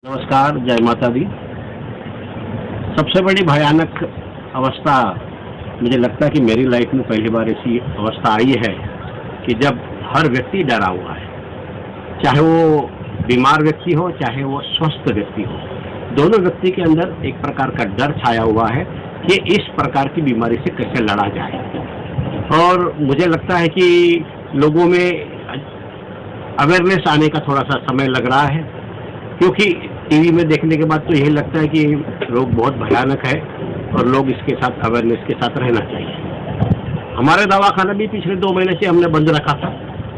नमस्कार, जय माता दी। सबसे बड़ी भयानक अवस्था मुझे लगता है कि मेरी लाइफ में पहली बार ऐसी अवस्था आई है कि जब हर व्यक्ति डरा हुआ है, चाहे वो बीमार व्यक्ति हो चाहे वो स्वस्थ व्यक्ति हो। दोनों व्यक्ति के अंदर एक प्रकार का डर छाया हुआ है कि इस प्रकार की बीमारी से कैसे लड़ा जाए। और मुझे लगता है कि लोगों में अवेयरनेस आने का थोड़ा सा समय लग रहा है, क्योंकि टीवी में देखने के बाद तो यही लगता है कि रोग बहुत भयानक है और लोग इसके साथ अवेयरनेस के साथ रहना चाहिए। हमारे दवाखाना भी पिछले 2 महीने से हमने बंद रखा था।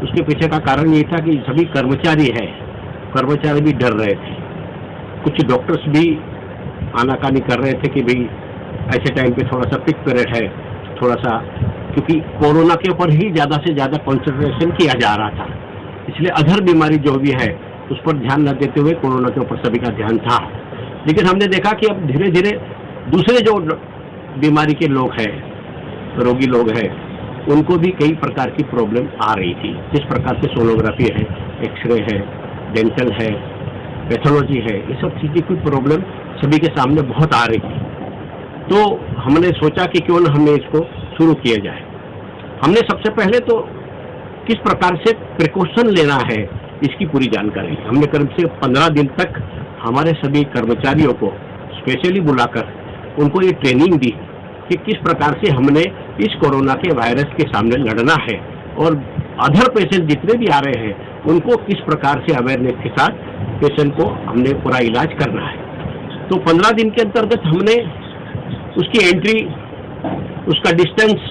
उसके पीछे का कारण ये था कि सभी कर्मचारी भी डर रहे थे। कुछ डॉक्टर्स भी आनाकानी कर रहे थे कि भाई ऐसे टाइम पे थोड़ा सा पिक पीरियड है, थोड़ा सा, क्योंकि कोरोना के ऊपर ही ज़्यादा से ज़्यादा कॉन्सेंट्रेशन किया जा रहा था। इसलिए अधर बीमारी जो भी है उस पर ध्यान न देते हुए कोरोना के ऊपर सभी का ध्यान था। लेकिन हमने देखा कि अब धीरे धीरे दूसरे जो बीमारी के लोग हैं, रोगी लोग हैं, उनको भी कई प्रकार की प्रॉब्लम आ रही थी। जिस प्रकार से सोनोग्राफी है, एक्सरे है, डेंटल है, पैथोलॉजी है, ये सब चीज़ें की प्रॉब्लम सभी के सामने बहुत आ रही थी। तो हमने सोचा कि क्यों न हमें इसको शुरू किया जाए। हमने सबसे पहले तो किस प्रकार से प्रिकॉशन लेना है इसकी पूरी जानकारी हमने करीब से 15 दिन तक हमारे सभी कर्मचारियों को स्पेशली बुलाकर उनको ये ट्रेनिंग दी कि किस प्रकार से हमने इस कोरोना के वायरस के सामने लड़ना है और अदर पेशेंट जितने भी आ रहे हैं उनको किस प्रकार से अवेयरनेस के साथ पेशेंट को हमने पूरा इलाज करना है। तो 15 दिन के अंतर्गत हमने उसकी एंट्री, उसका डिस्टेंस,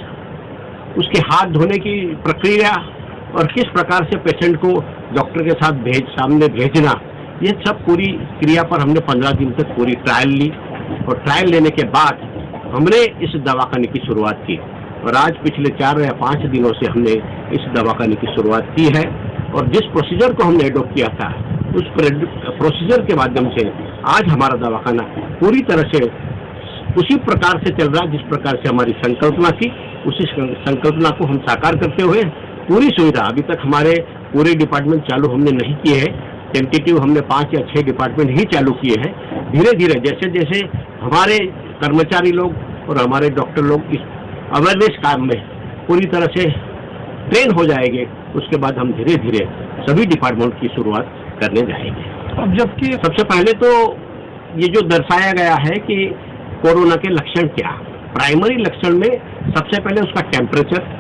उसके हाथ धोने की प्रक्रिया और किस प्रकार से पेशेंट को डॉक्टर के साथ सामने भेजना, ये सब पूरी क्रिया पर हमने 15 दिन तक पूरी ट्रायल ली। और ट्रायल लेने के बाद हमने इस दवाखाने की शुरुआत की और आज पिछले 4 या 5 दिनों से हमने इस दवाखाने की शुरुआत की है। और जिस प्रोसीजर को हमने एडॉप्ट किया था उस प्रोसीजर के माध्यम से आज हमारा दवाखाना पूरी तरह से उसी प्रकार से चल रहा है जिस प्रकार से हमारी संकल्पना थी। उसी संकल्पना को हम साकार करते हुए पूरी सुविधा, अभी तक हमारे पूरे डिपार्टमेंट चालू हमने नहीं किए हैं, टेंटेटिव हमने 5 या 6 डिपार्टमेंट ही चालू किए हैं। धीरे धीरे जैसे जैसे हमारे कर्मचारी लोग और हमारे डॉक्टर लोग इस अवेयरनेस काम में पूरी तरह से ट्रेन हो जाएंगे, उसके बाद हम धीरे धीरे सभी डिपार्टमेंट की शुरुआत करने जाएंगे। अब जबकि सबसे पहले तो ये जो दर्शाया गया है कि कोरोना के लक्षण क्या, प्राइमरी लक्षण में सबसे पहले उसका टेम्परेचर,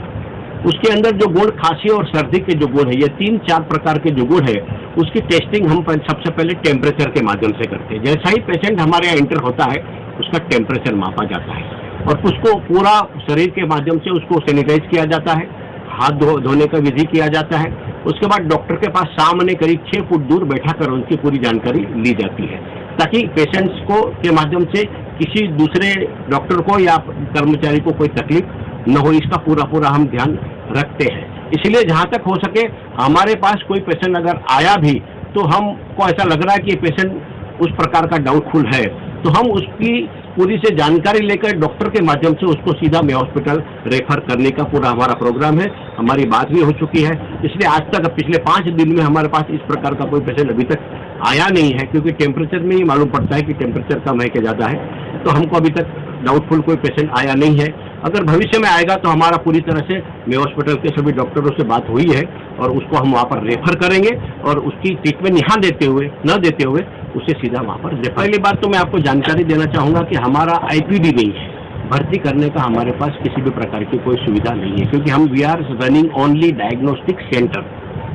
उसके अंदर जो गुण खांसी और सर्दी के जो गुण है, ये 3-4 प्रकार के जो गुण है उसकी टेस्टिंग हम सबसे पहले टेम्परेचर के माध्यम से करते हैं। जैसा ही पेशेंट हमारे यहाँ एंटर होता है उसका टेम्परेचर मापा जाता है और उसको पूरा शरीर के माध्यम से उसको सैनिटाइज किया जाता है, हाथ धोने का विधि किया जाता है। उसके बाद डॉक्टर के पास सामने करीब 6 फुट दूर बैठा कर उनकी पूरी जानकारी ली जाती है ताकि पेशेंट्स को के माध्यम से किसी दूसरे डॉक्टर को या कर्मचारी को कोई तकलीफ न हो, इसका पूरा हम ध्यान रखते हैं। इसलिए जहाँ तक हो सके हमारे पास कोई पेशेंट अगर आया भी तो हमको ऐसा लग रहा है कि ये पेशेंट उस प्रकार का डाउटफुल है तो हम उसकी पूरी से जानकारी लेकर डॉक्टर के माध्यम से उसको सीधा में हॉस्पिटल रेफर करने का पूरा हमारा प्रोग्राम है। हमारी बात भी हो चुकी है, इसलिए आज तक पिछले 5 दिन में हमारे पास इस प्रकार का कोई पेशेंट अभी तक आया नहीं है, क्योंकि टेम्परेचर में ही मालूम पड़ता है कि टेम्परेचर कम है कि ज़्यादा है। तो हमको अभी तक डाउटफुल कोई पेशेंट आया नहीं है। अगर भविष्य में आएगा तो हमारा पूरी तरह से मे हॉस्पिटल के सभी डॉक्टरों से बात हुई है और उसको हम वहाँ पर रेफर करेंगे और उसकी ट्रीटमेंट यहाँ न देते हुए उसे सीधा वहाँ पर। पहली बात तो मैं आपको जानकारी देना चाहूँगा कि हमारा आईपीडी नहीं है, भर्ती करने का हमारे पास किसी भी प्रकार की कोई सुविधा नहीं है, क्योंकि हम we are running only diagnostic centre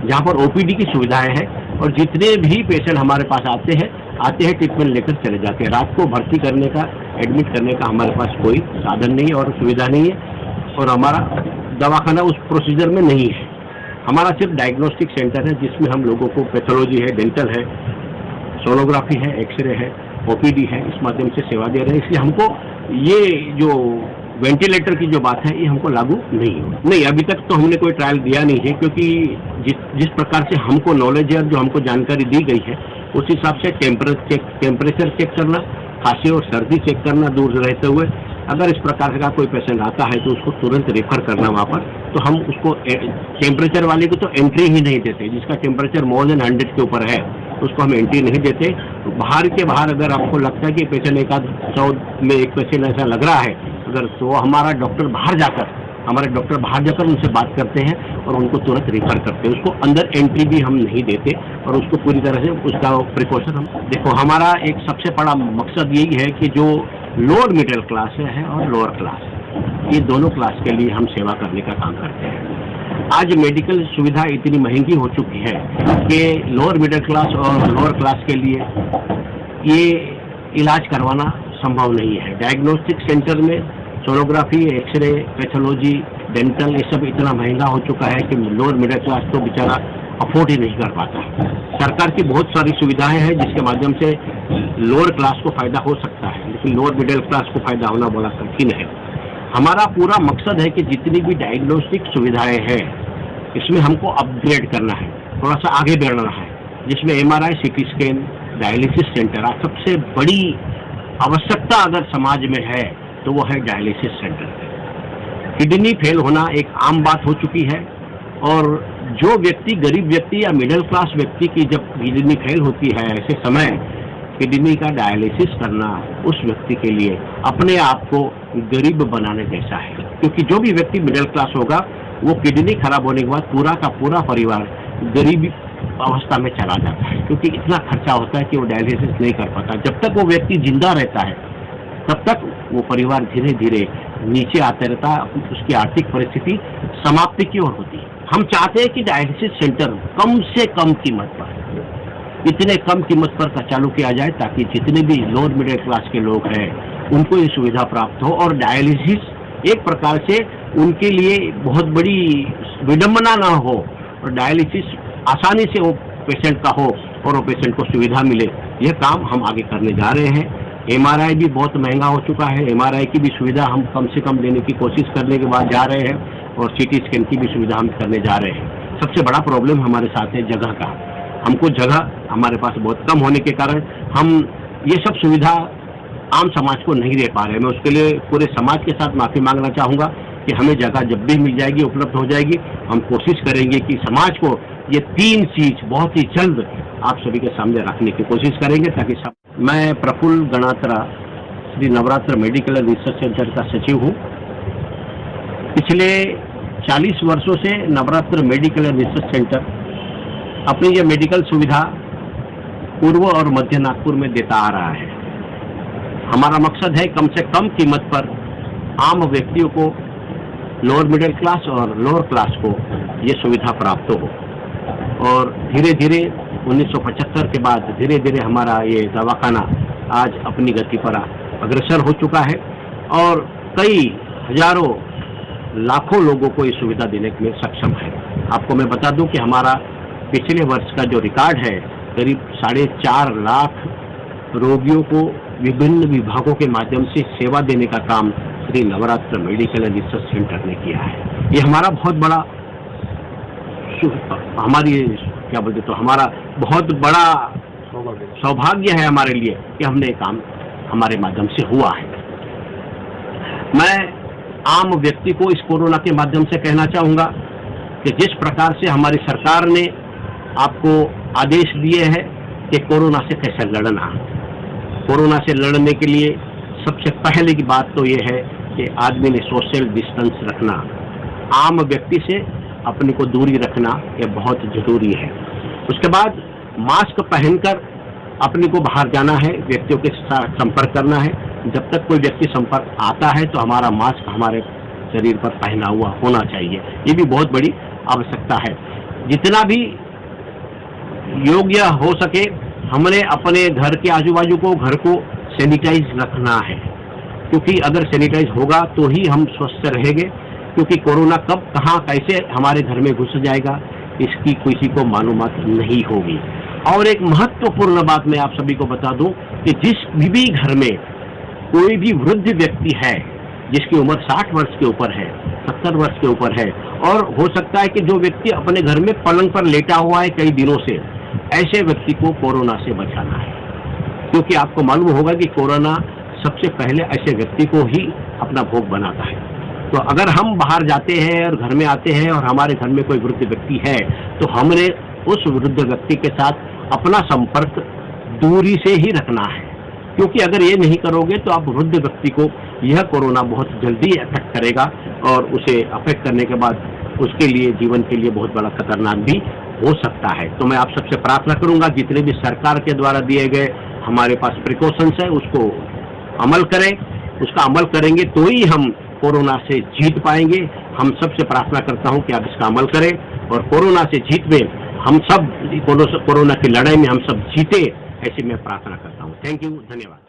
जहाँ पर ओपीडी की सुविधाएं हैं और जितने भी पेशेंट हमारे पास आते हैं ट्रीटमेंट लेकर चले जाते हैं। रात को भर्ती करने का, एडमिट करने का हमारे पास कोई साधन नहीं है और सुविधा नहीं है और हमारा दवाखाना उस प्रोसीजर में नहीं है। हमारा सिर्फ डायग्नोस्टिक सेंटर है जिसमें हम लोगों को पैथोलॉजी है, डेंटल है, सोनोग्राफी है, एक्सरे है, ओपीडी है, इस माध्यम से सेवा दे रहे हैं। इसलिए हमको ये जो वेंटिलेटर की जो बात है ये हमको लागू नहीं, अभी तक तो हमने कोई ट्रायल दिया नहीं है, क्योंकि जिस प्रकार से हमको नॉलेज है और जो हमको जानकारी दी गई है उस हिसाब से टेम्परेचर चेक करना, खांसी और सर्दी चेक करना दूर रहते हुए, अगर इस प्रकार का कोई पेशेंट आता है तो उसको तुरंत रेफर करना वहाँ पर। तो हम उसको टेम्परेचर वाले को तो एंट्री ही नहीं देते, जिसका टेम्परेचर मोर देन 100 के ऊपर है उसको हम एंट्री नहीं देते। बाहर के बाहर अगर आपको लगता है कि पेशेंट एक आध 100 में एक पेशेंट ऐसा लग रहा है अगर, तो हमारे डॉक्टर बाहर जाकर उनसे बात करते हैं और उनको तुरंत रिफर करते हैं। उसको अंदर एंट्री भी हम नहीं देते और उसको पूरी तरह से उसका प्रिकॉशन हम देखो। हमारा एक सबसे बड़ा मकसद यही है कि जो लोअर मिडिल क्लास है और लोअर क्लास, ये दोनों क्लास के लिए हम सेवा करने का काम करते हैं। आज मेडिकल सुविधा इतनी महंगी हो चुकी है कि लोअर मिडिल क्लास और लोअर क्लास के लिए ये इलाज करवाना संभव नहीं है। डायग्नोस्टिक सेंटर में सोनोग्राफी, एक्सरे, पैथोलॉजी, डेंटल, ये सब इतना महंगा हो चुका है कि लोअर मिडिल क्लास तो बेचारा अफोर्ड ही नहीं कर पाता। सरकार की बहुत सारी सुविधाएं हैं जिसके माध्यम से लोअर क्लास को फायदा हो सकता है, लेकिन लोअर मिडिल क्लास को फायदा होना बड़ा कठिन है। हमारा पूरा मकसद है कि जितनी भी डायग्नोस्टिक सुविधाएं हैं इसमें हमको अपग्रेड करना है, थोड़ा सा आगे बढ़ना है, जिसमें MRI, CT scan, dialysis centre. सबसे बड़ी आवश्यकता अगर समाज में है तो वो है डायलिसिस सेंटर। किडनी फेल होना एक आम बात हो चुकी है और जो व्यक्ति, गरीब व्यक्ति या मिडिल क्लास व्यक्ति की जब किडनी फेल होती है ऐसे समय किडनी का डायलिसिस करना उस व्यक्ति के लिए अपने आप को गरीब बनाने जैसा है, क्योंकि जो भी व्यक्ति मिडिल क्लास होगा वो किडनी खराब होने के बाद पूरा का पूरा परिवार गरीबी अवस्था में चला जाता है, क्योंकि इतना खर्चा होता है कि वो डायलिसिस नहीं कर पाता। जब तक वो व्यक्ति जिंदा रहता है तब तक वो परिवार धीरे धीरे नीचे आते रहता है, उसकी आर्थिक परिस्थिति समाप्ति की ओर होती है। हम चाहते हैं कि डायलिसिस सेंटर कम से कम कीमत पर, इतने कम कीमत पर चालू किया जाए ताकि जितने भी लोअर मिडिल क्लास के लोग हैं उनको ये सुविधा प्राप्त हो और डायलिसिस एक प्रकार से उनके लिए बहुत बड़ी विडंबना ना हो और डायलिसिस आसानी से वो पेशेंट का हो और वो पेशेंट को सुविधा मिले। यह काम हम आगे करने जा रहे हैं। MRI भी बहुत महंगा हो चुका है, MRI की भी सुविधा हम कम से कम देने की कोशिश करने के बाद जा रहे हैं और CT स्कैन की भी सुविधा हम करने जा रहे हैं। सबसे बड़ा प्रॉब्लम हमारे साथ है जगह का। हमको जगह हमारे पास बहुत कम होने के कारण हम ये सब सुविधा आम समाज को नहीं दे पा रहे। मैं उसके लिए पूरे समाज के साथ माफ़ी मांगना चाहूँगा कि हमें जगह जब भी मिल जाएगी, उपलब्ध हो जाएगी, हम कोशिश करेंगे कि समाज को ये 3 चीज़ बहुत ही जल्द आप सभी के सामने रखने की कोशिश करेंगे ताकि सब। मैं Prafull Ganatra Shri Navratra medical and research centre का सचिव हूँ। पिछले 40 वर्षों से Navratra medical and research centre अपनी ये मेडिकल सुविधा पूर्व और मध्य नागपुर में देता आ रहा है। हमारा मकसद है कम से कम कीमत पर आम व्यक्तियों को, लोअर मिडिल क्लास और लोअर क्लास को ये सुविधा प्राप्त हो। और धीरे धीरे 1975 के बाद धीरे धीरे हमारा ये दवाखाना आज अपनी गति पर अग्रसर हो चुका है और कई हजारों लाखों लोगों को ये सुविधा देने में सक्षम है। आपको मैं बता दूं कि हमारा पिछले वर्ष का जो रिकॉर्ड है करीब 4.5 लाख रोगियों को विभिन्न विभागों के माध्यम से सेवा देने का काम Shri Navratra medical and research centre ने किया है। ये हमारा बहुत बड़ा हमारा बहुत बड़ा सौभाग्य है हमारे लिए कि हमने काम हमारे माध्यम से हुआ है। मैं आम व्यक्ति को इस कोरोना के माध्यम से कहना चाहूँगा कि जिस प्रकार से हमारी सरकार ने आपको आदेश दिए हैं कि कोरोना से कैसे लड़ना, कोरोना से लड़ने के लिए सबसे पहले की बात तो ये है कि आदमी ने सोशल डिस्टेंस रखना, आम व्यक्ति से अपने को दूरी रखना, ये बहुत जरूरी है। उसके बाद मास्क पहनकर अपने को बाहर जाना है, व्यक्तियों के साथ संपर्क करना है। जब तक कोई व्यक्ति संपर्क आता है तो हमारा मास्क हमारे शरीर पर पहना हुआ होना चाहिए, ये भी बहुत बड़ी आवश्यकता है। जितना भी योग्य हो सके हमने अपने घर के आजू बाजू को, घर को सैनिटाइज रखना है, क्योंकि अगर सैनिटाइज होगा तो ही हम स्वस्थ रहेंगे, क्योंकि कोरोना कब कहाँ कैसे हमारे घर में घुस जाएगा इसकी किसी को मालूमात नहीं होगी। और एक महत्वपूर्ण बात मैं आप सभी को बता दूं कि जिस भी घर में कोई भी वृद्ध व्यक्ति है जिसकी उम्र 60 वर्ष के ऊपर है, 70 वर्ष के ऊपर है, और हो सकता है कि जो व्यक्ति अपने घर में पलंग पर लेटा हुआ है कई दिनों से, ऐसे व्यक्ति को कोरोना से बचाना है, क्योंकि आपको मालूम होगा कि कोरोना सबसे पहले ऐसे व्यक्ति को ही अपना भोग बनाता है। तो अगर हम बाहर जाते हैं और घर में आते हैं और हमारे घर में कोई वृद्ध व्यक्ति है तो हमने उस वृद्ध व्यक्ति के साथ अपना संपर्क दूरी से ही रखना है, क्योंकि अगर ये नहीं करोगे तो आप वृद्ध व्यक्ति को यह कोरोना बहुत जल्दी अफेक्ट करेगा और उसे अफेक्ट करने के बाद उसके लिए जीवन के लिए बहुत बड़ा खतरनाक भी हो सकता है। तो मैं आप सबसे प्रार्थना करूंगा, जितने भी सरकार के द्वारा दिए गए हमारे पास प्रिकॉशंस है उसको अमल करें। उसका अमल करेंगे तो ही हम कोरोना से जीत पाएंगे। हम सबसे प्रार्थना करता हूं कि आप इसका अमल करें और कोरोना से जीत में हम सब, कोरोना की लड़ाई में हम सब जीते, ऐसी मैं प्रार्थना करता हूं। थैंक यू, धन्यवाद।